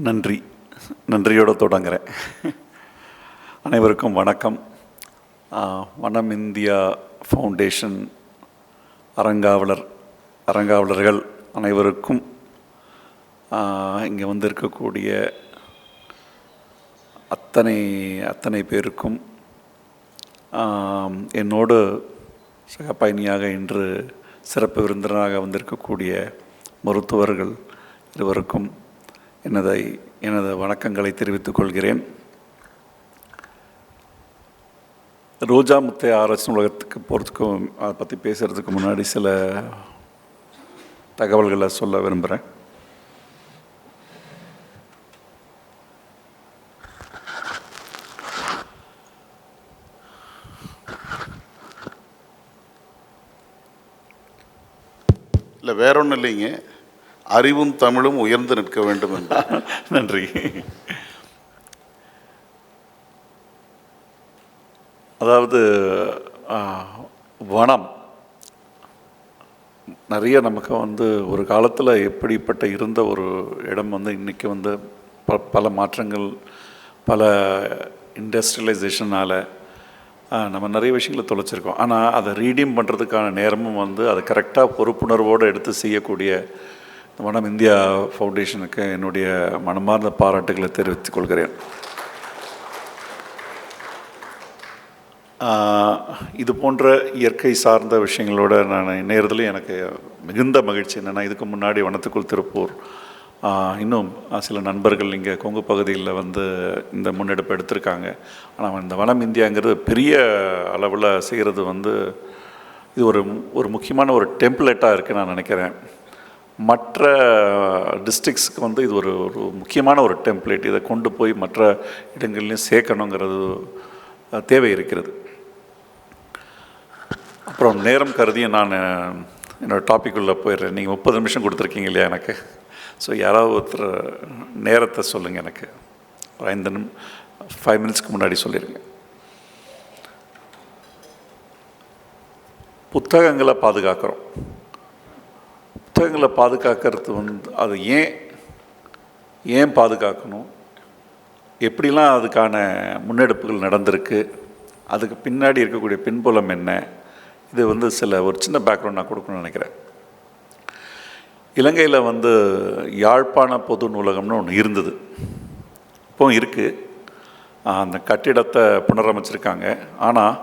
நன்றியோடு தொடங்குகிறேன். அனைவருக்கும் வணக்கம். வனம் இந்தியா ஃபவுண்டேஷன் அரங்காவலர்கள் அனைவருக்கும், இங்கே வந்திருக்கக்கூடிய அத்தனை பேருக்கும், என்னோடு சக பயணியாக இன்று சிறப்பு விருந்தினராக வந்திருக்கக்கூடிய மருத்துவர்கள் இருவருக்கும் எனது வணக்கங்களை தெரிவித்துக் கொள்கிறேன். ரோஜா முத்தை ஆராய்ச்சி நூலகத்துக்கு போகிறதுக்கும் அதை பற்றி பேசுகிறதுக்கு முன்னாடி சில தகவல்களை சொல்ல விரும்புகிறேன். இல்லை, வேற ஒன்றும் இல்லைங்க. அறிவும் தமிழும் உயர்ந்து நிற்க வேண்டும் என்று. நன்றி. அதாவது வனம் நிறைய நமக்கு ஒரு காலத்தில் எப்படிப்பட்ட இருந்த ஒரு இடம் இன்றைக்கி பல மாற்றங்கள், பல இண்டஸ்ட்ரியலைசேஷனால் நம்ம நிறைய விஷயங்களை தொலைச்சிருக்கோம். ஆனால் அதை ரீடீம் பண்ணுறதுக்கான நேரமும் அதை கரெக்டாக பொறுப்புணர்வோடு எடுத்து செய்யக்கூடிய வனம் இந்தியா ஃபவுண்டேஷனுக்கு என்னுடைய மனமார்ந்த பாராட்டுகளை தெரிவித்துக் கொள்கிறேன். இது போன்ற இயற்கை சார்ந்த விஷயங்களோட நான் இணையறதுலேயும் எனக்கு மிகுந்த மகிழ்ச்சி. என்னென்னா, இதுக்கு முன்னாடி வனத்துக்குள் திருப்பூர் இன்னும் சில நண்பர்கள் இங்கே கொங்கு பகுதியில் இந்த முன்னெடுப்பு எடுத்திருக்காங்க. ஆனால் இந்த வனம் இந்தியாங்கிறது பெரிய அளவில் செய்கிறது இது ஒரு முக்கியமான ஒரு டெம்ப்ளேட்டாக இருக்குன்னு நான் நினைக்கிறேன். மற்ற டிஸ்ட்ரிக்ஸ்க்கு இது ஒரு முக்கியமான ஒரு டெம்ப்ளேட். இதை கொண்டு போய் மற்ற இடங்கள்லையும் சேர்க்கணுங்கிறது தேவை இருக்கிறது. அப்புறம் நேரம் கருதியும் நான் என்னோடய டாபிக்குள்ளே போயிடுறேன். நீங்கள் 30 நிமிஷம் கொடுத்துருக்கீங்க இல்லையா எனக்கு. ஸோ யாராவது ஒருத்தர் நேரத்தை சொல்லுங்கள். எனக்கு ஒரு 5 மினிட்ஸ்க்கு முன்னாடி சொல்லிடுங்க. புத்தகங்களை பாதுகாக்கிறோம். புத்தகங்களை பாதுகாக்கிறது அது ஏன் பாதுகாக்கணும், எப்படிலாம் அதுக்கான முன்னெடுப்புகள் நடந்திருக்கு, அதுக்கு பின்னாடி இருக்கக்கூடிய பின்புலம் என்ன, இது ஒரு சின்ன பேக்ரவுண்ட் நான் கொடுக்கணும்னு நினைக்கிறேன். இலங்கையில் யாழ்ப்பாண பொது நூலகம்னு ஒன்று இருந்தது, இப்போ இருக்குது. அந்த கட்டிடத்தை புனரமைச்சிருக்காங்க. ஆனால்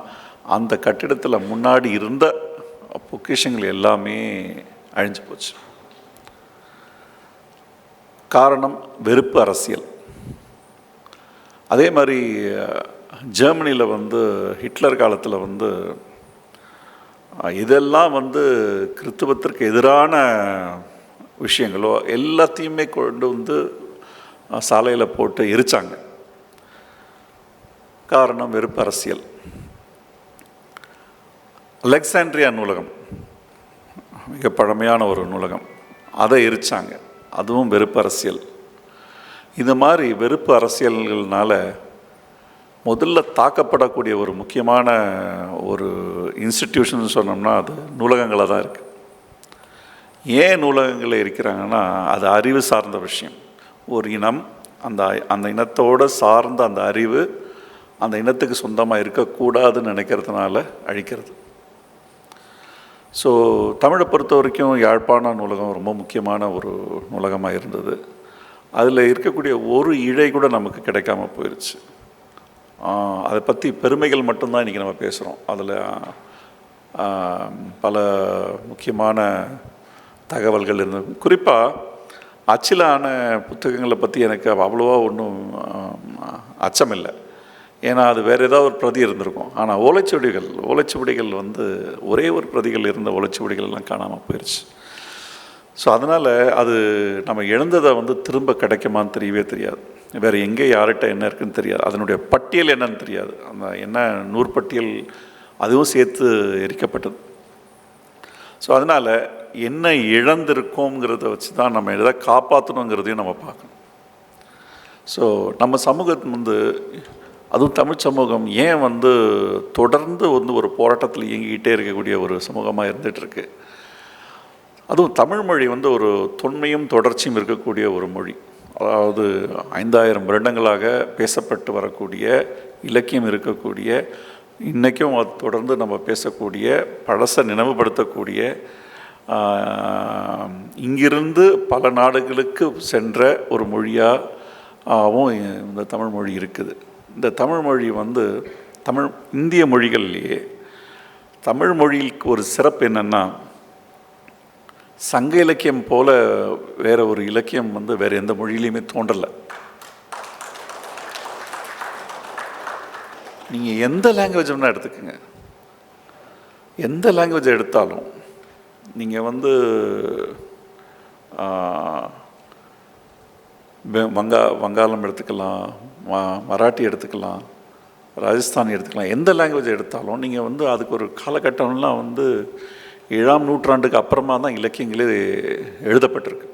அந்த கட்டிடத்தில் முன்னாடி இருந்த பொக்கிஷங்கள் எல்லாமே அழிஞ்சு போச்சு. காரணம் வெறுப்பு அரசியல். அதே மாதிரி ஜெர்மனியில் ஹிட்லர் காலத்தில் இதெல்லாம் கிறித்துவத்திற்கு எதிரான விஷயங்களோ எல்லாத்தையுமே கொண்டு சாலையில் போட்டு எரிச்சாங்க. காரணம் வெறுப்பு அரசியல். அலெக்சாண்ட்ரியா நூலகம் மிக பழமையான ஒரு நூலகம், அதை எரிச்சாங்க. அதுவும் வெறுப்பு அரசியல். இது மாதிரி வெறுப்பு அரசியல்கள்னால முதல்ல தாக்கப்படக்கூடிய ஒரு முக்கியமான ஒரு இன்ஸ்டிடியூஷன் சொன்னோம்னா அது நூலகங்களாக தான் இருக்குது. ஏன் நூலகங்களை இருக்கிறாங்கன்னா, அது அறிவு சார்ந்த விஷயம். ஒரு இனம் அந்த இனத்தோடு சார்ந்த அந்த அறிவு அந்த இனத்துக்கு சொந்தமாக இருக்கக்கூடாதுன்னு நினைக்கிறதுனால அழிக்கிறது. ஸோ தமிழை பொறுத்த வரைக்கும் யாழ்ப்பாண நூலகம் ரொம்ப முக்கியமான ஒரு நூலகமாக இருந்தது. அதில் இருக்கக்கூடிய ஒரு இழை கூட நமக்கு கிடைக்காம போயிடுச்சு. அதை பற்றி பெருமைகள் மட்டும்தான் இன்றைக்கி நம்ம பேசுகிறோம். அதில் பல முக்கியமான தகவல்கள் இருந்தது. குறிப்பாக அச்சிலான புத்தகங்களை பற்றி எனக்கு அவ்வளோவா ஒன்றும் அச்சமில்லை. ஏன்னா அது வேறு ஏதாவது ஒரு பிரதி இருந்திருக்கும். ஆனால் ஓலைச்சுவடிகள் ஒரே ஒரு பிரதிகள் இருந்த ஓலைச்சுவடிகள் எல்லாம் காணாமல் போயிடுச்சு. ஸோ அதனால் அது நம்ம இழந்ததை திரும்ப கிடைக்குமான்னு தெரியவே தெரியாது. வேறு எங்கே யார்கிட்ட என்ன இருக்குதுன்னு தெரியாது. அதனுடைய பட்டியல் என்னன்னு தெரியாது. அந்த என்ன நூற்பட்டியல் அதுவும் சேர்த்து எரிக்கப்பட்டது. ஸோ அதனால் என்ன இழந்திருக்கோங்கிறத வச்சு தான் நம்ம எதை காப்பாற்றணுங்கிறதையும் நம்ம பார்க்கணும். ஸோ நம்ம சமூகம் அதுவும் தமிழ் சமூகம் ஏன் தொடர்ந்து ஒரு போராட்டத்தில் இயங்கிக்கிட்டே இருக்கக்கூடிய ஒரு சமூகமாக இருந்துகிட்ருக்கு. அதுவும் தமிழ்மொழி ஒரு தொன்மையும் தொடர்ச்சியும் இருக்கக்கூடிய ஒரு மொழி. அதாவது 5000 வருடங்களாக பேசப்பட்டு வரக்கூடிய இலக்கியம் இருக்கக்கூடிய, இன்றைக்கும் அது தொடர்ந்து நம்ம பேசக்கூடிய, பழசை நினைவுபடுத்தக்கூடிய, இங்கிருந்து பல நாடுகளுக்கு சென்ற ஒரு மொழியாகவும் இந்த தமிழ் மொழி இருக்குது. இந்த தமிழ் மொழி வந்து இந்திய மொழிகள்லேயே தமிழ் மொழிக்கு ஒரு சிறப்பு என்னென்னா, சங்க இலக்கியம் போல வேறு ஒரு இலக்கியம் வந்து வேறு எந்த மொழியிலையுமே தோன்றலை. நீங்கள் எந்த லாங்குவேஜ் வேணால் எடுத்துக்கோங்க, எந்த லாங்குவேஜ் எடுத்தாலும் நீங்கள் வந்து வங்காளம் எடுத்துக்கலாம், மராட்டி எடுத்துக்கலாம், ராஜஸ்தானி எடுத்துக்கலாம், எந்த லாங்குவேஜ் எடுத்தாலும் நீங்கள் வந்து அதுக்கு ஒரு காலகட்டம்லாம் வந்து 7ஆம் நூற்றாண்டுக்கு அப்புறமா தான் இலக்கியங்களே எழுதப்பட்டிருக்கு.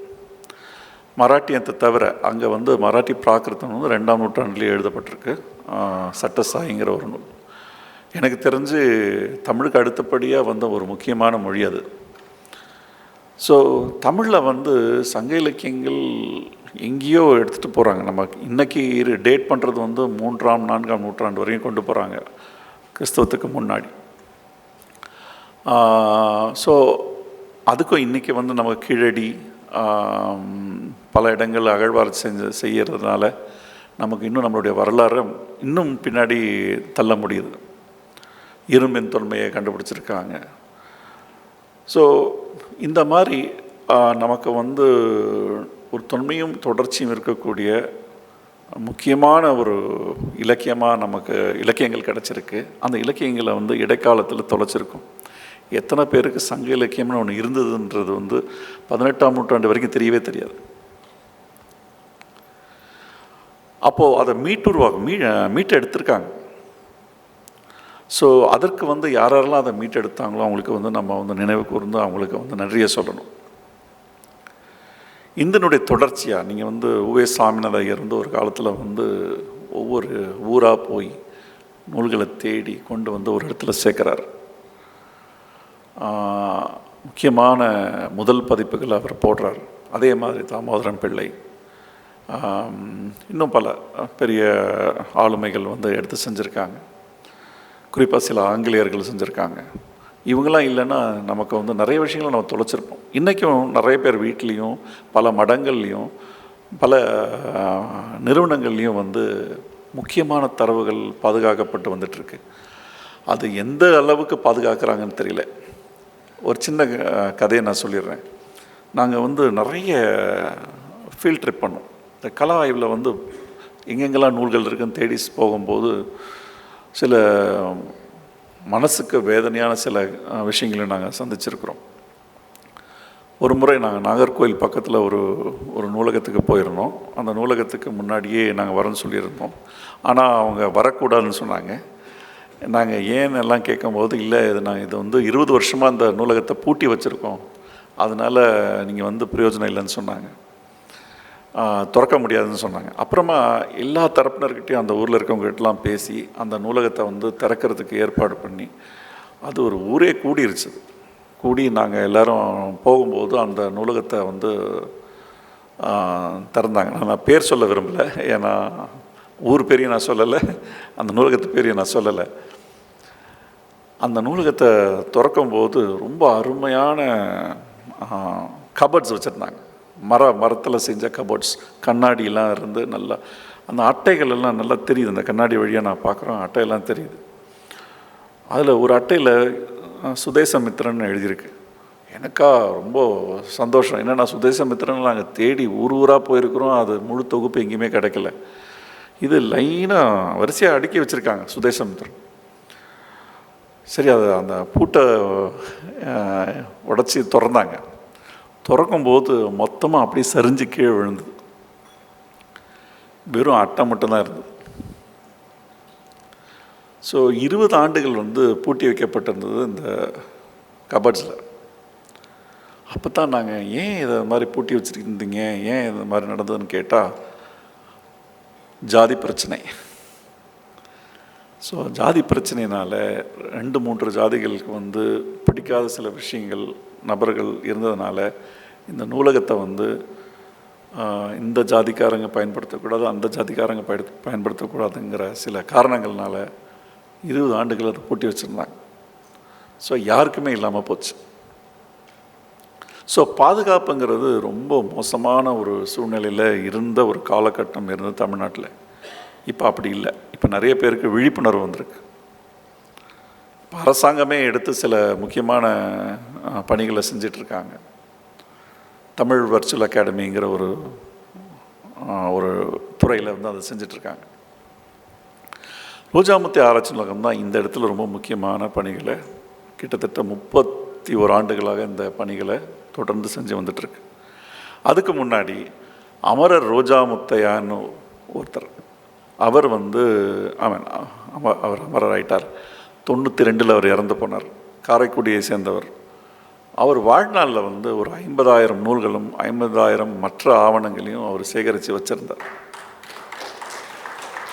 மராட்டியத்தை தவிர அங்கே வந்து மராட்டி பிராகிருதம் வந்து 2ஆம் நூற்றாண்டுலேயே எழுதப்பட்டிருக்கு, சட்டசாயிங்கிற ஒரு நூல். எனக்கு தெரிஞ்சு தமிழுக்கு அடுத்தபடியாக வந்த ஒரு முக்கியமான மொழி அது. ஸோ தமிழில் வந்து சங்க இலக்கியங்கள் எங்கேயோ எடுத்துகிட்டு போகிறாங்க. நம்ம இன்றைக்கி டேட் பண்ணுறது வந்து 3ஆம் 4ஆம் நூற்றாண்டு வரையும் கொண்டு போகிறாங்க, கிறிஸ்தவத்துக்கு முன்னாடி. ஸோ அதுக்கும் இன்றைக்கி வந்து நம்ம கீழடி பல இடங்கள் அகழ்வார் செய்கிறதுனால நமக்கு இன்னும் நம்மளுடைய வரலாறு இன்னும் பின்னாடி தள்ள முடியுது. இரும்பின் தொன்மையை கண்டுபிடிச்சிருக்காங்க. ஸோ இந்த மாதிரி நமக்கு வந்து ஒரு தொன்மையும் தொடர்ச்சியும் இருக்கக்கூடிய முக்கியமான ஒரு இலக்கியமாக நமக்கு இலக்கியங்கள் கிடச்சிருக்கு. அந்த இலக்கியங்களை வந்து இடைக்காலத்தில் தொலைச்சிருக்கும். எத்தனை பேருக்கு சங்க இலக்கியம்னு ஒன்று இருந்ததுன்றது வந்து 18ஆம் நூற்றாண்டு வரைக்கும் தெரியவே தெரியாது. அப்போது அதை மீட்டு எடுத்திருக்காங்க. ஸோ அதற்கு வந்து யாரெல்லாம் அதை மீட்டெடுத்தாங்களோ அவங்களுக்கு வந்து நம்ம வந்து நினைவு கூர்ந்து அவங்களுக்கு வந்து நன்றியை சொல்லணும். இதனுடைய தொடர்ச்சியாக நீங்கள் வந்து உவே சாமிநாத ஐயர் வந்து ஒரு காலத்தில் வந்து ஒவ்வொரு ஊராக போய் நூல்களை தேடி கொண்டு வந்து ஒரு இடத்துல சேர்க்குறார். முக்கியமான முதல் பதிப்புகளை அவர் போடுறார். அதே மாதிரி தாமோதரம் பிள்ளை, இன்னும் பல பெரிய ஆளுமைகள் வந்து எடுத்து செஞ்சுருக்காங்க. குறிப்பாக சில ஆங்கிலேயர்கள் செஞ்சுருக்காங்க. இவங்களாம் இல்லைன்னா நமக்கு வந்து நிறைய விஷயங்களை நம்ம தொலைச்சிருப்போம். இன்றைக்கும் நிறைய பேர் வீட்லேயும் பல மடங்கள்லேயும் பல நிறுவனங்கள்லேயும் வந்து முக்கியமான தரவுகள் பாதுகாக்கப்பட்டு வந்துட்டுருக்கு. அது எந்த அளவுக்கு பாதுகாக்கிறாங்கன்னு தெரியல. ஒரு சின்ன கதையை நான் சொல்லிடுறேன். நாங்கள் வந்து நிறைய ஃபீல்ட் ட்ரிப் பண்ணோம். இந்த கலா ஆய்வில் வந்து எங்கெங்கெல்லாம் நூல்கள் இருக்குன்னு தேடி போகும்போது சில மனசுக்கு வேதனையான சில விஷயங்களை நாங்கள் சந்திச்சிருக்கிறோம். ஒரு முறை நாங்கள் நாகர்கோவில் பக்கத்தில் ஒரு நூலகத்துக்கு போயிருந்தோம். அந்த நூலகத்துக்கு முன்னாடியே நாங்கள் வரேன்னு சொல்லியிருந்தோம். ஆனால் அவங்க வரக்கூடாதுன்னு சொன்னாங்க. நாங்கள் ஏன்னு எல்லாம் கேட்கும்போது, இல்லை இது வந்து 20 வருஷமாக அந்த நூலகத்தை பூட்டி வச்சுருக்கோம், அதனால் நீங்கள் வந்து பிரயோஜனம் இல்லைன்னு சொன்னாங்க, திறக்க முடியாதுன்னு சொன்னாங்க. அப்புறமா எல்லா தரப்பினர்கிட்டையும் அந்த ஊரில் இருக்கவங்ககிட்டலாம் பேசி அந்த நூலகத்தை வந்து திறக்கிறதுக்கு ஏற்பாடு பண்ணி அது ஒரு ஊரே கூடிருச்சு. கூடி நாங்கள் எல்லோரும் போகும்போது அந்த நூலகத்தை வந்து திறந்தாங்க. நான் பேர் சொல்ல விரும்பலை, ஏன்னா ஊர் பேரையும் நான் சொல்லலை, அந்த நூலகத்து பேரையும் நான் சொல்லலை. அந்த நூலகத்தை திறக்கும்போது ரொம்ப அருமையான கபர்ட்ஸ் வச்சுருந்தாங்க. மரத்தில் செஞ்ச கபோர்ட்ஸ், கண்ணாடியெல்லாம் இருந்து நல்லா அந்த அட்டைகள் எல்லாம் நல்லா தெரியுது. அந்த கண்ணாடி வழியாக நான் பார்க்குறோம், அட்டையெல்லாம் தெரியுது. அதில் ஒரு அட்டையில் சுதேசமித்திரன் எழுதியிருக்கு. எனக்கா ரொம்ப சந்தோஷம். என்னென்னா சுதேசமித்திரன் நாங்கள் தேடி ஊராக போயிருக்கிறோம், அது முழு தொகுப்பு எங்கேயுமே கிடைக்கல. இது லைனாக வரிசையாக அடுக்கி வச்சுருக்காங்க சுதேசமித்திரன். சரி, அது அந்த பூட்டை உடச்சி திறந்தாங்க. திறக்கும்போது மொத்தமாக அப்படியே சரிஞ்சு கீழே விழுந்தது. வெறும் அட்டை மட்டும்தான் இருந்தது. ஸோ 20 ஆண்டுகள் வந்து பூட்டி வைக்கப்பட்டிருந்தது இந்த கபர்ட்ஸில். அப்போ தான் நாங்கள் ஏன் இதை மாதிரி பூட்டி வச்சுருந்தீங்க, ஏன் இது மாதிரி நடந்ததுன்னு கேட்டால், ஜாதி பிரச்சனை. ஸோ ஜாதி பிரச்சனையினால் 2-3 ஜாதிகளுக்கு வந்து பிடிக்காத சில விஷயங்கள் நபர்கள் இருந்ததுனால இந்த நூலகத்தை வந்து இந்த ஜாதிக்காரங்க பயன்படுத்தக்கூடாது, அந்த ஜாதிக்காரங்க பயன்படுத்தக்கூடாதுங்கிற சில காரணங்கள்னால 20 ஆண்டுகள் அதை பூட்டி வச்சுருந்தாங்க. ஸோ யாருக்குமே இல்லாமல் போச்சு. ஸோ பாதுகாப்புங்கிறது ரொம்ப மோசமான ஒரு சூழ்நிலையில் இருந்த ஒரு காலகட்டம் இருந்தது தமிழ்நாட்டில். இப்போ அப்படி இல்லை. இப்போ நிறைய பேருக்கு விழிப்புணர்வு வந்திருக்கு. இப்போ அரசாங்கமே எடுத்து சில முக்கியமான பணிகளை செஞ்சிட்ருக்காங்க. தமிழ் வர்ச்சுவல் அகாடமிங்கிற ஒரு துறையில் வந்து அதை செஞ்சிட்ருக்காங்க. ரோஜாமுத்தி ஆராய்ச்சி நூலகம் தான் இந்த இடத்துல ரொம்ப முக்கியமான பணிகளை கிட்டத்தட்ட 31 ஆண்டுகளாக இந்த பணிகளை தொடர்ந்து செஞ்சு வந்துட்டுருக்கு. அதுக்கு முன்னாடி அமரர் ரோஜாமுத்தையான்னு ஒருத்தர், அவர் வந்து அவர் அமரர் ஆயிட்டார். 92 அவர் இறந்து போனார். காரைக்குடியை சேர்ந்தவர். அவர் வாழ்நாளில் வந்து ஒரு 50,000 நூல்களும் 50,000 மற்ற ஆவணங்களையும் அவர் சேகரித்து வச்சுருந்தார்.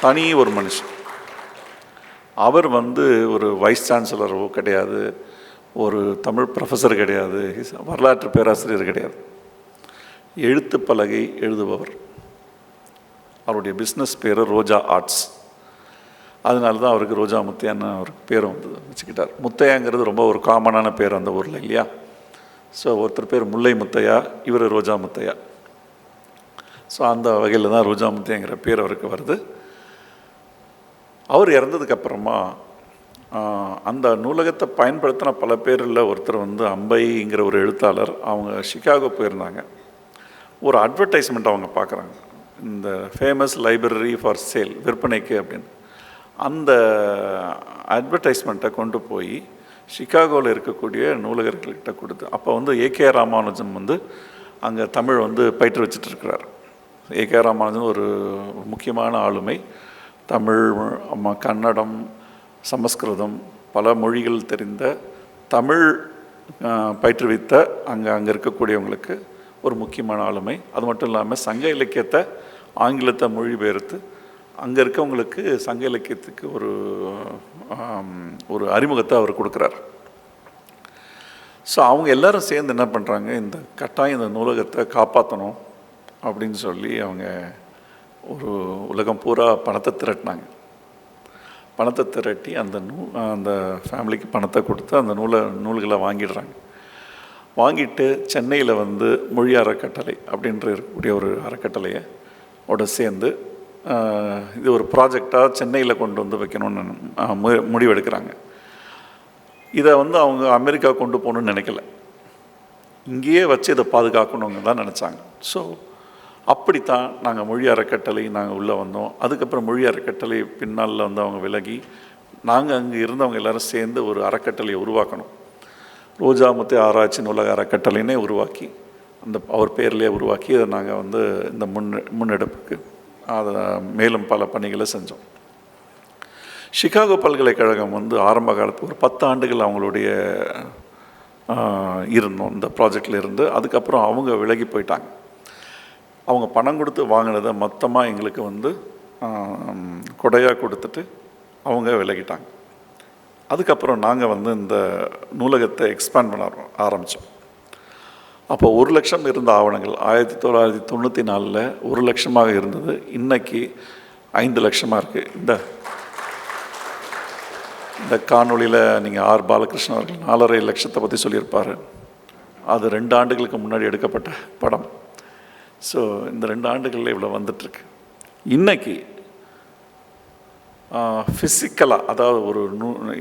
தனி ஒரு மனுஷன். அவர் வந்து ஒரு வைஸ் சான்சலரோ கிடையாது, ஒரு தமிழ் ப்ரொஃபஸர் கிடையாது, வரலாற்று பேராசிரியர் கிடையாது. எழுத்து பலகை எழுதுபவர். அவருடைய பிஸ்னஸ் பேர் ரோஜா ஆர்ட்ஸ். அதனால தான் அவருக்கு ரோஜா முத்தையான்னு அவருக்கு பேர் வந்து வச்சுக்கிட்டார். முத்தையாங்கிறது ரொம்ப ஒரு காமனான பேர் அந்த ஊரில் இல்லையா? ஸோ ஒருத்தர் பேர் முல்லை முத்தையா, இவர் ரோஜா முத்தையா. ஸோ அந்த வகையில் தான் ரோஜா முத்தையாங்கிற பேர் அவருக்கு வருது. அவர் இறந்ததுக்கப்புறமா அந்த நூலகத்தை பயன்படுத்தின பல பேரில் ஒருத்தர் வந்து அம்பைங்கிற ஒரு எழுத்தாளர், அவங்க சிகாகோ போயிருந்தாங்க. ஒரு அட்வர்டைஸ்மெண்ட் அவங்க பார்க்குறாங்க, இந்த ஃபேமஸ் லைப்ரரி ஃபார் சேல், விற்பனைக்கு அப்படின்னு. அந்த அட்வர்டைஸ்மெண்ட்டை கொண்டு போய் சிகாகோவில் இருக்கக்கூடிய நூலகர்கள்கிட்ட கொடுத்து, அப்போ வந்து ஏகே ராமானுஜம் வந்து அங்கே தமிழ் வந்து பயிற்றுவிச்சிட்ருக்கிறார். ஏகே ராமானுஜன் ஒரு முக்கியமான ஆளுமை. தமிழ், கன்னடம், சமஸ்கிருதம், பல மொழிகள் தெரிந்த, தமிழ் பயிற்றுவித்த அங்கே இருக்கக்கூடியவங்களுக்கு ஒரு முக்கியமான ஆளுமை. அது மட்டும் இல்லாமல் சங்க இலக்கியத்தை ஆங்கிலத்தை மொழிபெயர்த்து அங்கே இருக்கவங்களுக்கு சங்க இலக்கியத்துக்கு ஒரு அறிமுகத்தை அவர் கொடுக்குறார். ஸோ அவங்க எல்லோரும் சேர்ந்து என்ன பண்ணுறாங்க, இந்த கட்டாயம் இந்த நூலகத்தை காப்பாற்றணும் அப்படின்னு சொல்லி அவங்க ஒரு உலகம் பூரா பணத்தை திரட்டினாங்க. பணத்தை திரட்டி அந்த ஃபேமிலிக்கு பணத்தை கொடுத்து அந்த நூல்களை வாங்கிடுறாங்க. வாங்கிட்டு சென்னையில் வந்து மொழி அறக்கட்டளை அப்படின்ற இருக்கக்கூடிய ஒரு அறக்கட்டளையை சேர்ந்து இது ஒரு ப்ராஜெக்டாக சென்னையில் கொண்டு வந்து வைக்கணும்னு முடிவெடுக்கிறாங்க. இதை வந்து அவங்க அமெரிக்கா கொண்டு போகணுன்னு நினைக்கல, இங்கேயே வச்சு இதை பாதுகாக்கணுங்க தான் நினச்சாங்க. ஸோ அப்படித்தான் நாங்கள் மொழி அறக்கட்டளை நாங்கள் உள்ளே வந்தோம். அதுக்கப்புறம் மொழி அறக்கட்டளை பின்னால் வந்து அவங்க விலகி நாங்கள் அங்கே இருந்தவங்க எல்லோரும் சேர்ந்து ஒரு அறக்கட்டளையை உருவாக்கணும். ரோஜாமுத்தை ஆராய்ச்சி நூலக அறக்கட்டளைனே உருவாக்கி, அவர் பேர்லேயே உருவாக்கி அதை நாங்கள் வந்து இந்த முன்னெடுப்புக்கு அதை மேலும் பல பணிகளை செஞ்சோம். சிகாகோ பல்கலைக்கழகம் வந்து ஆரம்ப காலத்துக்கு ஒரு 10 ஆண்டுகள் அவங்களுடைய இருந்தோம் இந்த ப்ராஜெக்டில் இருந்து. அதுக்கப்புறம் அவங்க விலகி போயிட்டாங்க. அவங்க பணம் கொடுத்து வாங்கினதை மொத்தமாக எங்களுக்கு வந்து கொடையாக கொடுத்துட்டு அவங்க விலகிட்டாங்க. அதுக்கப்புறம் நாங்கள் வந்து இந்த நூலகத்தை எக்ஸ்பேண்ட் பண்ண ஆரம்பித்தோம். அப்போ 1 லட்சம் இருந்த ஆவணங்கள் 1994 1 லட்சமாக இருந்தது. இன்றைக்கி 5 லட்சமாக இருக்குது. இந்த காணொலியில் நீங்கள் ஆர் பாலகிருஷ்ணன் அவர்கள் 4.5 லட்சத்தை பற்றி சொல்லியிருப்பார். அது 2 ஆண்டுகளுக்கு முன்னாடி எடுக்கப்பட்ட படம். ஸோ இந்த 2 ஆண்டுகளில் இவ்வளோ வந்துட்டுருக்கு. இன்றைக்கி ஃபிசிக்கலாக, அதாவது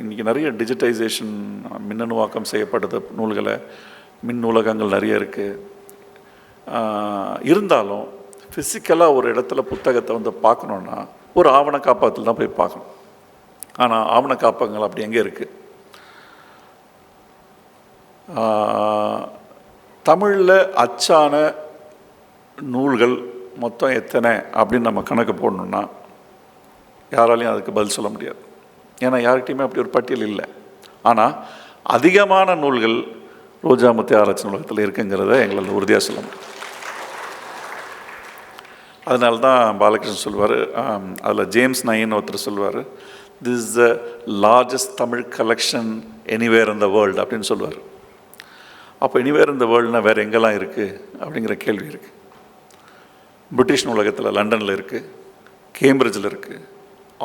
இன்றைக்கி நிறைய டிஜிட்டைசேஷன், மின்னணுவாக்கம் செய்யப்பட்டது நூல்களை, மின் நூலகங்கள் நிறைய இருக்குது. இருந்தாலும் ஃபிசிக்கலாக ஒரு இடத்துல புத்தகத்தை வந்து பார்க்கணுன்னா ஒரு ஆவண காப்பகத்தில் தான் போய் பார்க்கணும். ஆனால் ஆவண காப்பகங்கள் அப்படி எங்கே இருக்குது? தமிழில் அச்சான நூல்கள் மொத்தம் எத்தனை அப்படின்னு நம்ம கணக்கு போடணுன்னா யாராலையும் அதுக்கு பதில் சொல்ல முடியாது. ஏன்னா யார்கிட்டையுமே அப்படி ஒரு பட்டியல் இல்லை. ஆனால் அதிகமான நூல்கள் ரோஜாமுத்தை ஆராய்ச்சி நூலகத்தில் இருக்குங்கிறத எங்களால் உறுதியாக சொல்ல முடியும். அதனால தான் பாலகிருஷ்ணன் சொல்வார், அதில் ஜேம்ஸ் நைன் ஒருத்தர் சொல்வார், this is the largest Tamil collection anywhere in the world அப்படின்னு சொல்லுவார். அப்போ எனிவேர் இன் த வேர்ல்டுனா வேறு எங்கெல்லாம் இருக்குது அப்படிங்கிற கேள்வி இருக்குது. பிரிட்டிஷ் நூலகத்தில் லண்டனில் இருக்குது, கேம்பிரிட்ஜில் இருக்குது,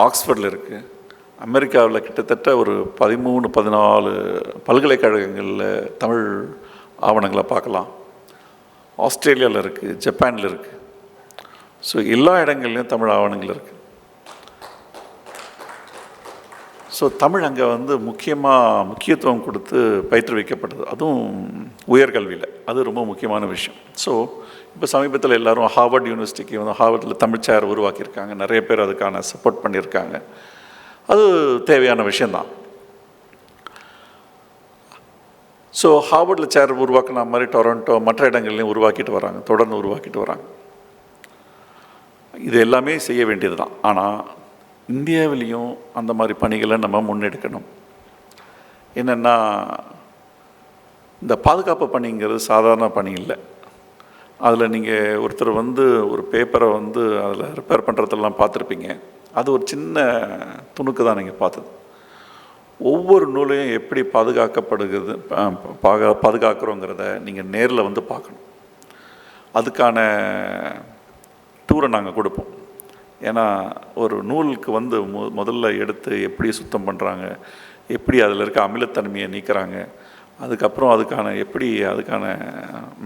ஆக்ஸ்ஃபோர்டில் இருக்குது. அமெரிக்காவில் கிட்டத்தட்ட ஒரு 13-14 பல்கலைக்கழகங்களில் தமிழ் ஆவணங்களை பார்க்கலாம். ஆஸ்திரேலியாவில் இருக்குது, ஜப்பானில் இருக்குது. ஸோ எல்லா இடங்கள்லையும் தமிழ் ஆவணங்கள் இருக்குது. ஸோ தமிழ் அங்கே வந்து முக்கியத்துவம் கொடுத்து பயிற்றுவிக்கப்படுது, அதுவும் உயர்கல்வியில். அது ரொம்ப முக்கியமான விஷயம். ஸோ இப்போ சமீபத்தில் எல்லோரும் ஹார்வர்ட் யூனிவர்சிட்டிக்கு வந்து ஹார்வர்டில் தமிழ் சேர் உருவாக்கியிருக்காங்க. நிறைய பேர் அதுக்கான சப்போர்ட் பண்ணியிருக்காங்க. அது தேவையான விஷயந்தான். ஸோ ஹார்வர்டில் சேர் உருவாக்கின மாதிரி டொரண்டோ மற்ற இடங்கள்லையும் உருவாக்கிட்டு வராங்க, தொடர்ந்து உருவாக்கிட்டு வராங்க. இது எல்லாமே செய்ய வேண்டியது தான். ஆனால் இந்தியாவிலையும் அந்த மாதிரி பணிகளை நம்ம முன்னெடுக்கணும். என்னென்னா, இந்த பாதுகாப்பு பணிங்கிறது சாதாரண பணி இல்லை. அதில் நீங்கள் ஒருத்தர் வந்து ஒரு பேப்பரை வந்து அதில் ரிப்பேர் பண்ணுறதெல்லாம் பார்த்துருப்பீங்க. அது ஒரு சின்ன துணுக்கு தான் நீங்கள் பார்த்தது. ஒவ்வொரு நூலையும் எப்படி பாதுகாக்கப்படுகிறது, பாதுகாக்கிறோங்கிறத நீங்கள் நேரில் வந்து பார்க்கணும். அதுக்கான டூரை நாங்கள் கொடுப்போம். ஏன்னா ஒரு நூலுக்கு வந்து முதல்ல எடுத்து எப்படி சுத்தம் பண்ணுறாங்க, எப்படி அதில் இருக்க அமிலத்தன்மையை நீக்கிறாங்க, அதுக்கப்புறம் அதுக்கான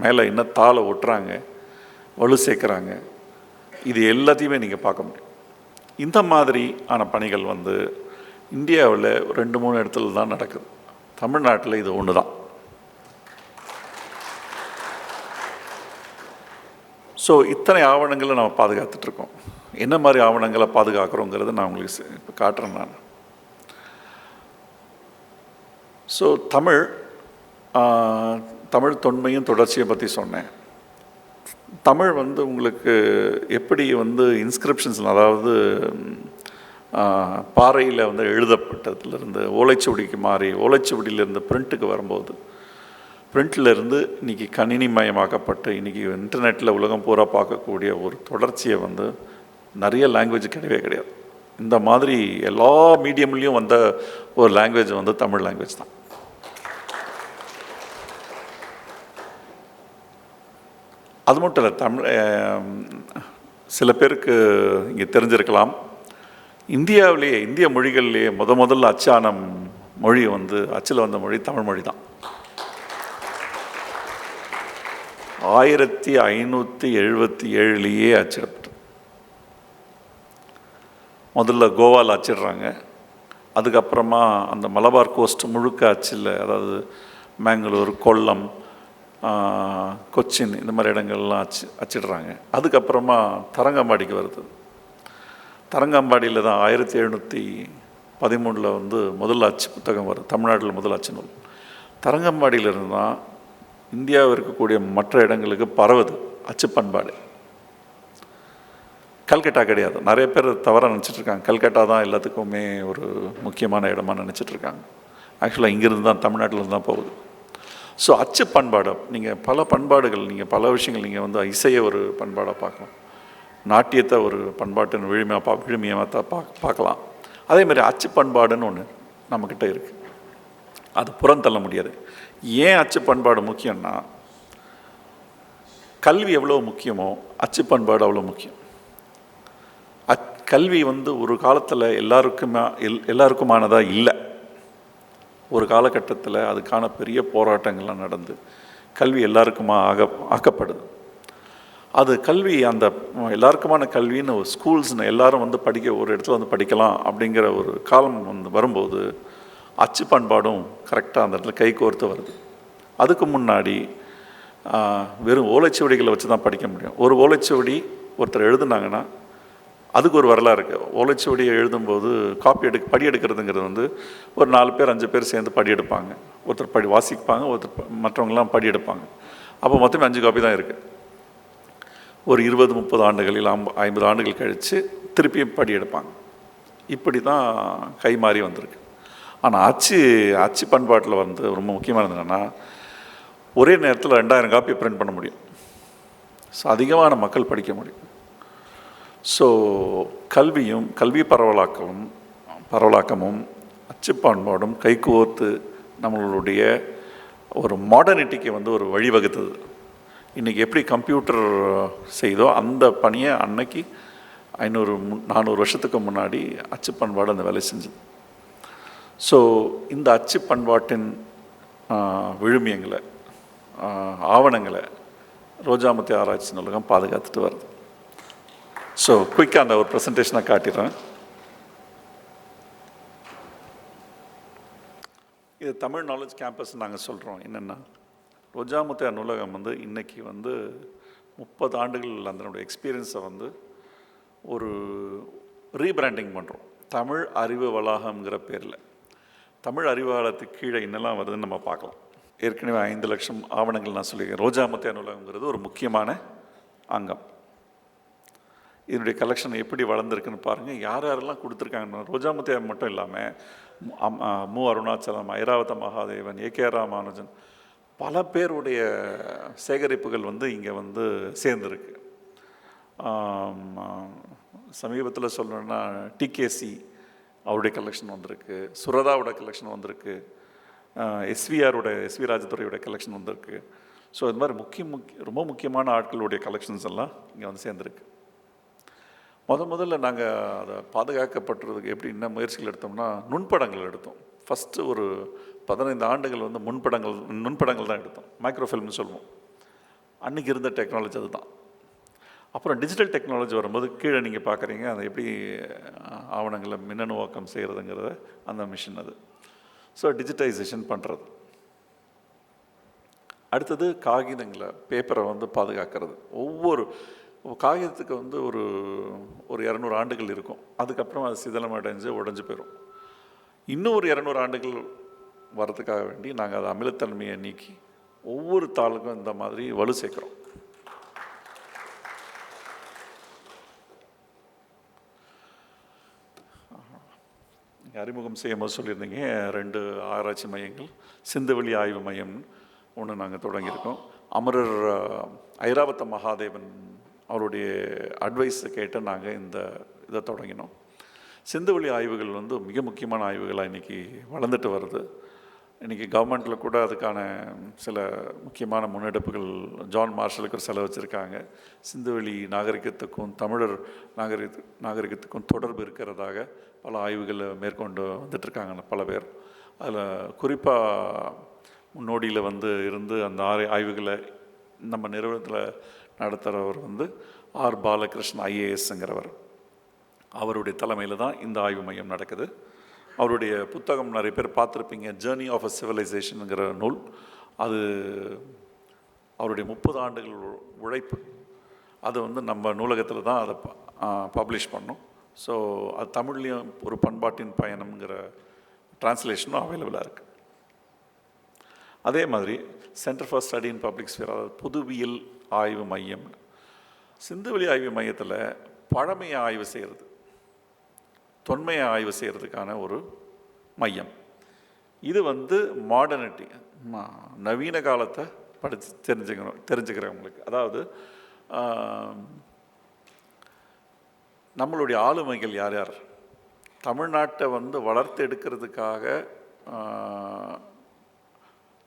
மேலே என்ன தாளை ஒட்டுறாங்க, வலு சேர்க்குறாங்க, இது எல்லாத்தையுமே நீங்கள் பார்க்க முடியும். இந்த மாதிரி ஆன பணிகள் வந்து இந்தியாவில் 2-3 இடத்துல தான் நடக்குது. தமிழ்நாட்டில் இது ஒன்று தான். ஸோ இத்தனை ஆவணங்களை நம்ம பாதுகாத்துட்ருக்கோம். என்ன மாதிரி ஆவணங்களை பாதுகாக்கிறோங்கிறத நான் உங்களுக்கு இப்போ காட்டுறேன். நான் ஸோ தமிழ் தொன்மையும் தொடர்ச்சியை பற்றி சொன்னேன். தமிழ் வந்து உங்களுக்கு எப்படி வந்து இன்ஸ்கிரிப்ஷன்ஸ், அதாவது பாறையில் வந்து எழுதப்பட்டதுலேருந்து ஓலைச்சுவடிக்கு மாறி ஓலைச்சுவடியிலேருந்து பிரிண்ட்டுக்கு வரும்போது, பிரிண்ட்லேருந்து இன்றைக்கி கணினிமயமாக்கப்பட்டு இன்றைக்கி இன்டர்நெட்டில் உலகம் பூரா பார்க்கக்கூடிய ஒரு தொடர்ச்சியை வந்து நிறைய லாங்குவேஜ் கிடையவே கிடையாது. இந்த மாதிரி எல்லா மீடியம்லேயும் வந்த ஒரு லாங்குவேஜ் வந்து தமிழ் லாங்குவேஜ் தான். அது மட்டும் இல்லை, சில பேருக்கு இங்கே தெரிஞ்சிருக்கலாம், இந்திய மொழிகள்லேயே முதல்ல அச்சான மொழி வந்து அச்சில் வந்த மொழி தமிழ் மொழி தான். 1577 அச்சிடப்பட்டது. முதல்ல கோவாவில் அச்சிடுறாங்க. அதுக்கப்புறமா அந்த மலபார் கோஸ்ட் முழுக்க அச்சில், அதாவது மேங்களூர், கொல்லம், கொச்சின், இந்த மாதிரி இடங்கள்லாம் அச்சிடுறாங்க. அதுக்கப்புறமா தரங்கம்பாடிக்கு வருது. தரங்கம்பாடியில் தான் 1713 வந்து முதல் அச்சு புத்தகம் வருது. தமிழ்நாட்டில் முதல் அச்சு நூல் தரங்கம்பாடியிலிருந்து தான் இந்தியாவில் இருக்கக்கூடிய மற்ற இடங்களுக்கு பரவுது அச்சு பண்பாடு. கல்கட்டா கிடையாது. நிறைய பேர் தவறாக நினச்சிட்ருக்காங்க. கல்கட்டா தான் எல்லாத்துக்குமே ஒரு முக்கியமான இடமா நினச்சிட்ருக்காங்க. ஆக்சுவலாக இங்கேருந்து தான், தமிழ்நாட்டிலேருந்து தான் போகுது. ஸோ அச்சு பண்பாடு, நீங்கள் பல பண்பாடுகள், நீங்கள் பல விஷயங்கள், நீங்கள் வந்து இசையை ஒரு பண்பாடாக பார்க்கலாம், நாட்டியத்தை ஒரு பண்பாட்டின் விழுமையாக தான் பார்க்கலாம். அதேமாதிரி அச்சு பண்பாடுன்னு ஒன்று நம்மக்கிட்ட இருக்குது. அது புறந்தள்ள முடியாது. ஏன் அச்சு பண்பாடு முக்கியம்னா, கல்வி எவ்வளோ முக்கியமோ அச்சு பண்பாடு அவ்வளோ முக்கியம். கல்வி வந்து ஒரு காலத்தில் எல்லாருக்குமானதாக இல்லை. ஒரு காலகட்டத்தில் அதுக்கான பெரிய போராட்டங்கள்லாம் நடந்து கல்வி எல்லாருக்குமா ஆக்கப்படுது. அது கல்வி, அந்த எல்லாருக்குமான கல்வின்னு ஒரு ஸ்கூல்ஸ்னு எல்லாரும் வந்து ஒரு இடத்துல வந்து படிக்கலாம் அப்படிங்கிற ஒரு காலம் வந்து வரும்போது அச்சு பண்பாடும் கரெக்டாக அந்த இடத்துல கைகோர்த்து வருது. அதுக்கு முன்னாடி வெறும் ஓலைச்சுவடிகளை வச்சு தான் படிக்க முடியும். ஒரு ஓலைச்சுவடி ஒருத்தர் எழுதுனாங்கன்னா அதுக்கு ஒரு வரலாறு இருக்குது. ஓலைச்சுவடியை எழுதும்போது படி எடுக்கிறதுங்கிறது வந்து ஒரு 4 பேர் 5 பேர் சேர்ந்து படி எடுப்பாங்க. ஒருத்தர் வாசிப்பாங்க, ஒருத்தர் மற்றவங்களாம் படி எடுப்பாங்க. அப்போ மொத்தமே 5 காப்பி தான் இருக்குது. ஒரு 20-30 ஆண்டுகள் இல்லை 50 ஆண்டுகள் கழித்து திருப்பியும் படி எடுப்பாங்க. இப்படி தான் கை மாறி வந்திருக்கு. ஆனால் அச்சு பண்பாட்டில் வந்து ரொம்ப முக்கியமானது என்னென்னா, ஒரே நேரத்தில் 2000 காப்பி பிரிண்ட் பண்ண முடியும். ஸோ அதிகமான மக்கள் படிக்க முடியும். ஸோ கல்வி பரவலாக்கமும் அச்சு பண்பாடும் கைகோர்த்து நம்மளுடைய ஒரு மாடர்னிட்டிக்கு வந்து ஒரு வழிவகுத்தது. இன்றைக்கி எப்படி கம்ப்யூட்டர் செய்தோ அந்த பணியை அன்னைக்கு 400 வருஷத்துக்கு முன்னாடி அச்சு பண்பாடு அந்த வேலை செஞ்சது. ஸோ இந்த அச்சு பண்பாட்டின் விழுமியங்களை, ஆவணங்களை ரோஜாமுத்தி ஆராய்ச்சி நூலகம் பாதுகாத்துட்டு வருது. ஸோ குயிக்காக அந்த ஒரு ப்ரெசன்டேஷனை காட்டிடுறேன். இது தமிழ் நாலேஜ் கேம்பஸ் நாங்கள் சொல்கிறோம். என்னென்னா, ரோஜாமுத்தையார் நூலகம் இன்றைக்கி 30 ஆண்டுகள் அதனுடைய எக்ஸ்பீரியன்ஸை ஒரு ரீபிராண்டிங் பண்ணுறோம். தமிழ் அறிவு வளாகம்ங்கிற பேரில். தமிழ் அறிவு வளாகத்துக்கு கீழே என்னெல்லாம் வருதுன்னு நம்ம பார்க்கலாம். ஏற்கனவே 5 லட்சம் ஆவணங்கள் நான் சொல்லியிருக்கேன். ரோஜாமுத்தையார் நூலகங்கிறது ஒரு முக்கியமான அங்கம். இதனுடைய கலெக்ஷன் எப்படி வளர்ந்துருக்குன்னு பாருங்கள். யார் யாரெல்லாம் கொடுத்துருக்காங்கன்னா, ரோஜாமுத்தையார் மட்டும் இல்லாமல் மு அருணாச்சலம், ஐராவத மகாதேவன், ஏகே ராமானுஜன், பல பேருடைய சேகரிப்புகள் இங்கே சேர்ந்துருக்கு. சமீபத்தில் சொல்லணுன்னா டிகேசி அவருடைய கலெக்ஷன் வந்திருக்கு, சுரதாவோட கலெக்ஷன் வந்திருக்கு, எஸ்வி ராஜதுரையோட கலெக்ஷன் வந்திருக்கு. ஸோ இது மாதிரி ரொம்ப முக்கியமான ஆட்களுடைய கலெக்ஷன்ஸ் எல்லாம் இங்கே சேர்ந்துருக்கு. முதல்ல நாங்கள் அதை பாதுகாக்கப்பட்டுறதுக்கு எப்படி என்ன முயற்சிகள் எடுத்தோம்னா, நுண்படங்கள் எடுத்தோம். ஃபஸ்ட்டு ஒரு 15 ஆண்டுகள் நுண்படங்கள் தான் எடுத்தோம். மைக்ரோஃபில்ம்னு சொல்லுவோம். அன்றைக்கி இருந்த டெக்னாலஜி அதுதான். அப்புறம் டிஜிட்டல் டெக்னாலஜி வரும்போது கீழே நீங்கள் பார்க்குறீங்க, அதை எப்படி ஆவணங்களை மின்னணுவாக்கம் செய்கிறதுங்கிறத அந்த மிஷின் அது. ஸோ டிஜிட்டைசேஷன் பண்ணுறது. அடுத்தது காகிதங்களை, பேப்பரை பாதுகாக்கிறது. ஒவ்வொரு காகிதத்துக்கு ஒரு 200 ஆண்டுகள் இருக்கும். அதுக்கப்புறம் அது சிதலமடைஞ்சு உடஞ்சி போயிடும். இன்னும் ஒரு 200 ஆண்டுகள் வர்றதுக்காக வேண்டி நாங்கள் அதை அமிலத்தன்மையை நீக்கி ஒவ்வொரு தாளுக்கும் இந்த மாதிரி வலு சேர்க்குறோம். அறிமுகம் செய்யும்போது சொல்லியிருந்தீங்க 2 ஆராய்ச்சி மையங்கள், சிந்துவெளி ஆய்வு மையம் ஒன்று நாங்கள் தொடங்கியிருக்கோம். அமரர் ஐராவத மகாதேவன் அவருடைய அட்வைஸை கேட்டு நாங்கள் இந்த இதை தொடங்கினோம். சிந்துவெளி ஆய்வுகள் மிக முக்கியமான ஆய்வுகளாக இன்றைக்கி வளர்ந்துட்டு வருது. இன்றைக்கி கவர்மெண்ட்டில் கூட அதுக்கான சில முக்கியமான முன்னெடுப்புகள் ஜான் மார்ஷலுக்கு ஒரு செலவு வச்சுருக்காங்க. சிந்துவெளி நாகரிகத்துக்கும் தமிழர் நாகரிகத்துக்கும் தொடர்பு இருக்கிறதாக பல ஆய்வுகளை மேற்கொண்டு வந்துட்டுருக்காங்க பல பேர். அதில் குறிப்பாக முன்னோடியில் இருந்து அந்த ஆய்வுகளை நம்ம நிறுவனத்தில் நடத்துகிறவர் ஆர் பாலகிருஷ்ணன் ஐஏஎஸ்ங்கிறவர். அவருடைய தலைமையில் தான் இந்த ஆய்வு மையம் நடக்குது. அவருடைய புத்தகம் நிறைய பேர் பார்த்துருப்பீங்க, ஜேர்னி ஆஃப் அ சிவிலைசேஷனுங்கிற நூல். அது அவருடைய 30 ஆண்டுகள் உழைப்பு. அது நம்ம நூலகத்தில் தான் அதை பப்ளிஷ் பண்ணோம். ஸோ அது தமிழ்லேயும் ஒரு பண்பாட்டின் பயணம்ங்கிற டிரான்ஸ்லேஷனும் அவைலபிளாக இருக்குது. அதே மாதிரி centre for study in public sphere, அதாவது புதுவியல் ஆய்வு மையம். சிந்துவெளி ஆய்வு மையத்தில் பழமையை ஆய்வு செய்கிறது, தொன்மையை ஆய்வு செய்கிறதுக்கான ஒரு மையம். இது மாடர்னிட்டி, நவீன காலத்தை தெரிஞ்சுக்கிறவங்களுக்கு. அதாவது நம்மளுடைய ஆளுமைகள் யார் யார், தமிழ்நாட்டை வளர்த்து எடுக்கிறதுக்காக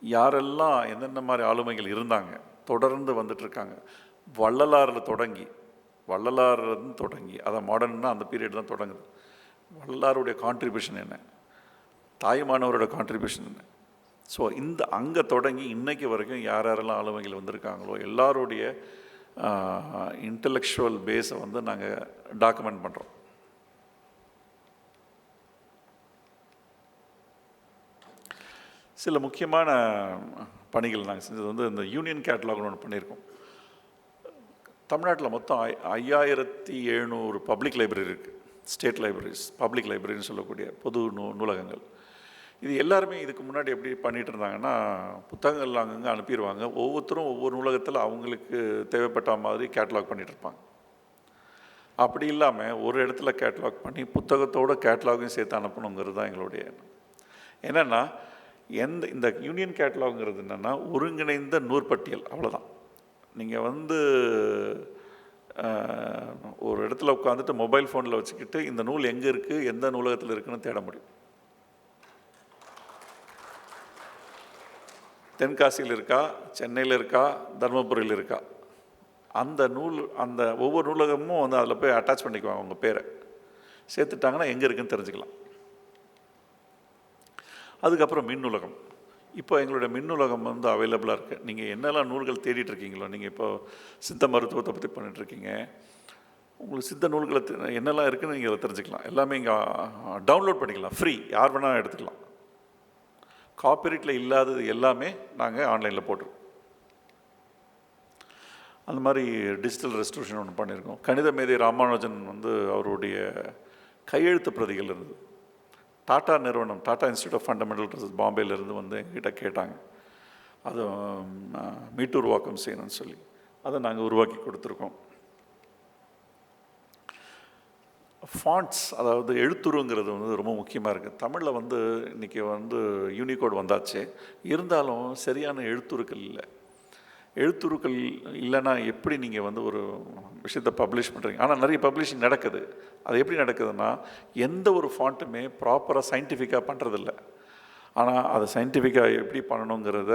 யாரெல்லாம் என்னென்ன மாதிரி ஆளுமைகள் இருந்தாங்க, தொடர்ந்து வந்துட்டுருக்காங்க. வள்ளலாரில் தொடங்கி அதை மாடர்ன்னா அந்த பீரியட் தான் தொடங்குது. வள்ளலாருடைய கான்ட்ரிபியூஷன் என்ன, தாய்மானவரோட கான்ட்ரிபியூஷன் என்ன. ஸோ அங்கே தொடங்கி இன்றைக்கு வரைக்கும் யாரெல்லாம் ஆளுமைகள் வந்திருக்காங்களோ எல்லாருடைய இன்டலெக்சுவல் பேஸை நாங்கள் டாக்குமெண்ட் பண்ணுறோம். சில முக்கியமான பணிகள் நாங்கள் செஞ்சது இந்த யூனியன் கேட்டலாக்னு ஒன்று பண்ணியிருக்கோம். தமிழ்நாட்டில் மொத்தம் 5700 பப்ளிக் லைப்ரரி இருக்குது. ஸ்டேட் லைப்ரரிஸ், பப்ளிக் லைப்ரரின்னு சொல்லக்கூடிய பொது நூலகங்கள். இது எல்லாருமே இதுக்கு முன்னாடி எப்படி பண்ணிகிட்டு இருந்தாங்கன்னா, புத்தகங்கள் அங்கங்கே அனுப்பிடுவாங்க. ஒவ்வொருத்தரும் ஒவ்வொரு நூலகத்தில் அவங்களுக்கு தேவைப்பட்ட மாதிரி கேட்டலாக் பண்ணிகிட்டு இருப்பாங்க. அப்படி இல்லாமல் ஒரு இடத்துல கேட்டலாக் பண்ணி புத்தகத்தோட கேட்டலாகையும் சேர்த்து அனுப்பணுங்கிறது தான் எங்களுடைய எண்ணம். என்னென்னா, இந்த யூனியன் கேட்டலாக்ங்கிறது என்னென்னா ஒருங்கிணைந்த நூற்பட்டியல், அவ்வளோதான். நீங்கள் ஒரு இடத்துல உட்காந்துட்டு மொபைல் ஃபோனில் வச்சுக்கிட்டு இந்த நூல் எங்கே இருக்குது, எந்த நூலகத்தில் இருக்குன்னு தேட முடியும். தென்காசியில் இருக்கா, சென்னையில் இருக்கா, தருமபுரியில் இருக்கா, அந்த நூல் அந்த ஒவ்வொரு நூலகமும் வந்து அதில் போய் அட்டாச் பண்ணிக்குவாங்க உங்கள் பேரை சேர்த்துட்டாங்கன்னா எங்கே இருக்குன்னு தெரிஞ்சுக்கலாம். அதுக்கப்புறம் மின் நூலகம். இப்போ எங்களுடைய மின் நூலகம் வந்து அவைலபிளாக இருக்குது. நீங்கள் என்னெல்லாம் நூல்கள் தேடிட்டு இருக்கீங்களோ, நீங்கள் இப்போ சித்த மருத்துவத்தை பற்றி பண்ணிட்டுருக்கீங்க, உங்களுக்கு சித்த நூல்களை என்னெல்லாம் இருக்குதுன்னு நீங்கள் அதை தெரிஞ்சுக்கலாம். எல்லாமே இங்கே டவுன்லோட் பண்ணிக்கலாம், ஃப்ரீ, யார் வேணால் எடுத்துக்கலாம். காப்பிரைட்டில் இல்லாதது எல்லாமே நாங்கள் ஆன்லைனில் போட்டுருவோம். அந்த மாதிரி டிஜிட்டல் ரெஸ்டோரேஷன் ஒன்று பண்ணியிருக்கோம். கணித மேதை ராமானுஜன் வந்து அவருடைய கையெழுத்து பிரதிகள் இருந்தது. டாடா நிறுவனம், Tata institute of fundamental research பாம்பேலேருந்து வந்து எங்கிட்ட கேட்டாங்க, அது மீட்டு உருவாக்கம் செய்யணும்னு சொல்லி அதை நாங்கள் உருவாக்கி கொடுத்துருக்கோம். ஃபாண்ட்ஸ், அதாவது எழுத்துருங்கிறது வந்து ரொம்ப முக்கியமாக இருக்குது. தமிழில் வந்து இன்றைக்கி வந்து யூனிகோட் வந்தாச்சு, இருந்தாலும் சரியான எழுத்துருக்கள் இல்லை. எழுத்துருக்கள் இல்லைன்னா எப்படி நீங்கள் வந்து ஒரு விஷயத்தை பப்ளிஷ் பண்ணுறீங்க? ஆனால் நிறைய பப்ளிஷிங் நடக்குது. அது எப்படி நடக்குதுன்னா, எந்த ஒரு ஃபாண்ட்டுமே ப்ராப்பராக சயின்டிஃபிக்காக பண்ணுறதில்ல. ஆனால் அதை சயின்டிஃபிக்காக எப்படி பண்ணணுங்கிறத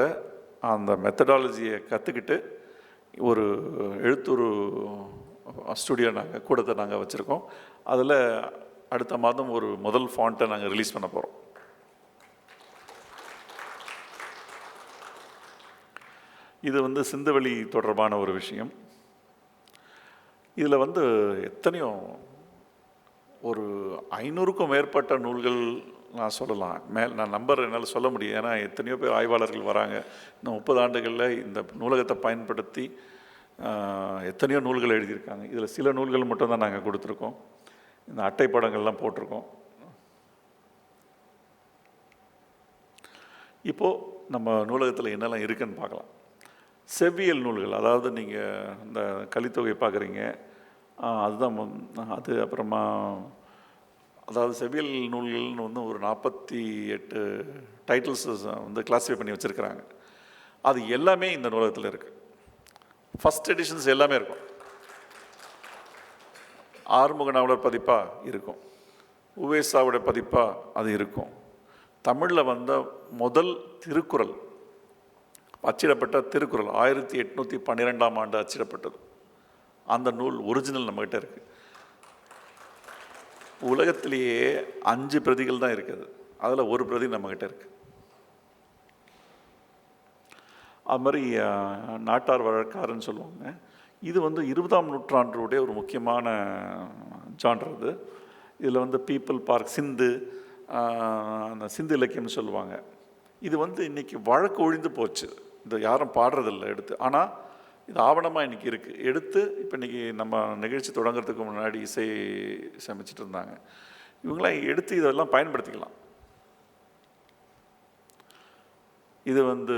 அந்த மெத்தடாலஜியை கற்றுக்கிட்டு ஒரு எழுத்துரு ஸ்டுடியோ நாங்கள் கூடத்தை நாங்கள் வச்சுருக்கோம். அதில் அடுத்த மாதம் ஒரு முதல் ஃபாண்ட்டை நாங்கள் ரிலீஸ் பண்ண போகிறோம். இது வந்து சிந்துவெளி தொடர்பான ஒரு விஷயம். இதில் வந்து எத்தனையோ ஒரு 500க்கும் மேற்பட்ட நூல்கள் நான் சொல்லலாம். நான் நம்பர் என்னால் சொல்ல முடியும். ஏன்னா எத்தனையோ பேர் ஆய்வாளர்கள் வராங்க. இந்த 30 ஆண்டுகளில் இந்த நூலகத்தை பயன்படுத்தி எத்தனையோ நூல்கள் எழுதியிருக்காங்க. இதில் சில நூல்கள் மட்டும்தான் நாங்கள் கொடுத்துருக்கோம். இந்த அட்டை படங்கள்லாம் போட்டிருக்கோம். இப்போது நம்ம நூலகத்தில் என்னெல்லாம் இருக்குதுன்னு பார்க்கலாம். செவ்வியல் நூல்கள், அதாவது நீங்கள் இந்த கலித்தொகை பார்க்குறீங்க, அதுதான் அது. அப்புறமா அதாவது செவ்வியல் நூல்கள்னு வந்து ஒரு 48 டைட்டில்ஸ் வந்து கிளாஸிஃபை பண்ணி வச்சுருக்கிறாங்க. அது எல்லாமே இந்த நூலகத்தில் இருக்குது. ஃபஸ்ட் எடிஷன்ஸ் எல்லாமே இருக்கும். ஆறுமுக நாவலர் பதிப்பாக இருக்கும், உவேசாவுடைய பதிப்பாக அது இருக்கும். தமிழில் வந்த முதல் திருக்குறள், அச்சிடப்பட்ட திருக்குறள் 1812ஆம் ஆண்டு அச்சிடப்பட்டது. அந்த நூல் ஒரிஜினல் நம்மகிட்ட இருக்குது. உலகத்திலேயே 5 பிரதிகள் தான் இருக்குது. அதில் ஒரு பிரதி நம்மகிட்ட இருக்குது. அது மாதிரி நாட்டார் வழக்காருன்னு சொல்லுவாங்க. இது வந்து 20ஆம் நூற்றாண்டுடைய ஒரு முக்கியமான ஜான்டர். இது இதில் வந்து பீப்புள் பார்க், சிந்து, அந்த சிந்து இலக்கியம்னு சொல்லுவாங்க. இது வந்து இன்றைக்கி வழக்கு ஒழிந்து போச்சு. இந்த யாரும் பாடுறதில்லை எடுத்து. ஆனால் இது ஆவணமாக இன்றைக்கி இருக்குது. எடுத்து இப்போ இன்றைக்கி நம்ம நிகழ்ச்சி தொடங்குறதுக்கு முன்னாடி இசை சமைச்சிட்டு இருந்தாங்க. இவங்களாம் எடுத்து இதெல்லாம் பயன்படுத்திக்கலாம். இது வந்து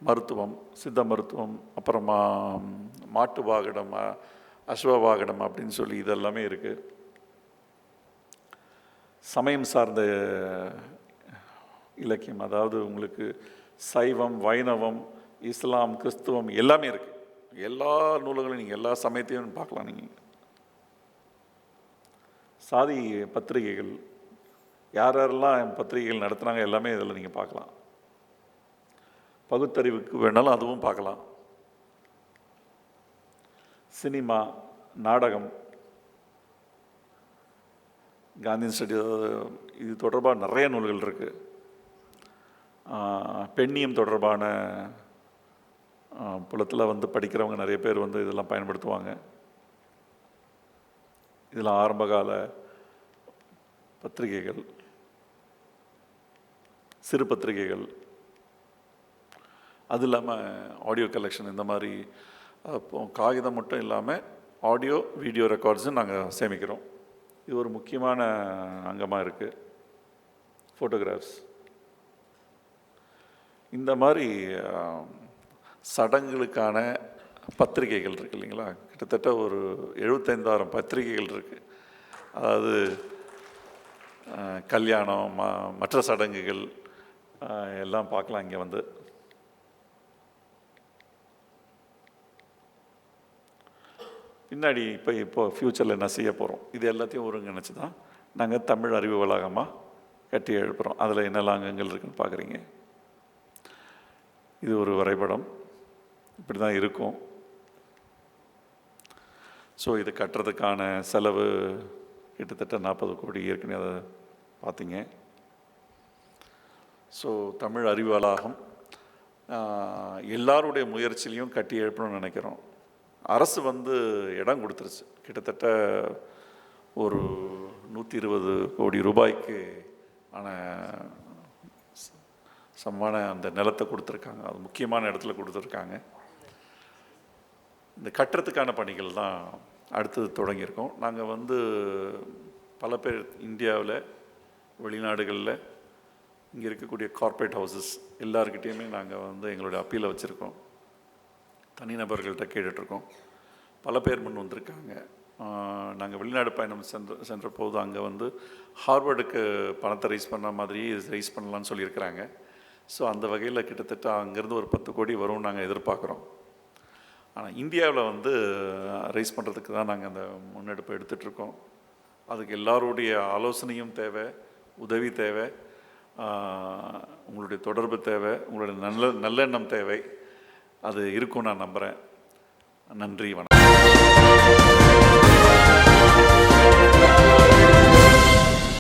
மருத்துவம், சித்த மருத்துவம், அப்புறமா மாட்டு வாகனம், அஸ்வ வாகனம் அப்படின்னு சொல்லி இதெல்லாமே இருக்குது. சமயம் சார்ந்த இலக்கியம், அதாவது உங்களுக்கு சைவம், வைணவம், இஸ்லாம், கிறிஸ்துவம் எல்லாமே இருக்குது. எல்லா நூல்களையும் நீங்கள் எல்லா சமயத்தையும் பார்க்கலாம். நீங்கள் சாதி பத்திரிகைகள், யார் யாரெல்லாம் பத்திரிகைகள் நடத்துனாங்க எல்லாமே இதில் நீங்கள் பார்க்கலாம். பகுத்தறிவுக்கு வேணாலும் அதுவும் பார்க்கலாம். சினிமா, நாடகம், காந்தியன் ஸ்டடி, இது தொடர்பாக நிறைய நூல்கள் இருக்குது. பெண்ணியம் தொடர்பான புலத்தில் வந்து படிக்கிறவங்க நிறைய பேர் வந்து இதெல்லாம் பயன்படுத்துவாங்க. இதில் ஆரம்பகால பத்திரிகைகள், சிறு பத்திரிகைகள், அது இல்லாமல் ஆடியோ கலெக்ஷன், இந்த மாதிரி காகிதம் மட்டும் இல்லாமல் ஆடியோ வீடியோ ரெக்கார்ட்ஸும் நாங்கள் சேமிக்கிறோம். இது ஒரு முக்கியமான அங்கமாக இருக்குது. ஃபோட்டோகிராஃப்ஸ், இந்த மாதிரி சடங்குகளுக்கான பத்திரிகைகள் இருக்குது இல்லைங்களா? கிட்டத்தட்ட ஒரு 75,000 பத்திரிகைகள் இருக்குது. அதாவது கல்யாணம், மற்ற சடங்குகள் எல்லாம் பார்க்கலாம் இங்கே வந்து. பின்னாடி இப்போ ஃப்யூச்சரில் என்ன செய்ய போகிறோம், இது எல்லாத்தையும் ஒருங்கிணைச்சு தான் நாங்கள் தமிழ் அறிவு வளாகமாக கட்டி எழுப்புகிறோம். அதில் என்னெல்லாம் அங்கங்கள் இருக்குதுன்னு பார்க்குறீங்க. இது ஒரு வரைபடம், இப்படி தான் இருக்கும். ஸோ இது கட்டுறதுக்கான செலவு கிட்டத்தட்ட 40 கோடி, ஏற்கனவே அதை பார்த்தீங்க. ஸோ தமிழ் அறிவு வளாகம் எல்லாருடைய முயற்சியிலையும் கட்டி எழுப்பணும்னு நினைக்கிறோம். அரசு இடம் கொடுத்துருச்சு. கிட்டத்தட்ட ஒரு 120 கோடி ரூபாய்க்கு ஆன சமமான அந்த நிலத்தை கொடுத்துருக்காங்க. அது முக்கியமான இடத்துல கொடுத்துருக்காங்க. இந்த கட்டுறதுக்கான பணிகள் தான் அடுத்தது தொடங்கியிருக்கோம். நாங்கள் பல பேர் இந்தியாவில், வெளிநாடுகளில், இங்கே இருக்கக்கூடிய கார்ப்பரேட் ஹவுசஸ் எல்லாருக்கிட்டேயுமே நாங்கள் எங்களுடைய அப்பீலை வச்சுருக்கோம். தனிநபர்கள்ட்ட கேட்டுட்ருக்கோம். பல பேர் முன் வந்திருக்காங்க. நாங்கள் வெளிநாடு பயணம் சென்ற போது அங்கே ஹார்வர்டுக்கு பணத்தை ரைஸ் பண்ண மாதிரி ரைஸ் பண்ணலான்னு சொல்லியிருக்கிறாங்க. ஸோ அந்த வகையில் கிட்டத்தட்ட அங்கேருந்து ஒரு 10 கோடி வரும் நாங்கள் எதிர்பார்க்குறோம். ஆனால் இந்தியாவில் ரைஸ் பண்ணுறதுக்கு தான் நாங்கள் அந்த முன்னெடுப்பை எடுத்துகிட்ருக்கோம். அதுக்கு எல்லாருடைய ஆலோசனையும் தேவை, உதவி தேவை, உங்களுடைய தொடர்பு தேவை, உங்களுடைய நல்லெண்ணம் தேவை. அது இருக்கும் நான் நம்புகிறேன். நன்றி, வணக்கம்.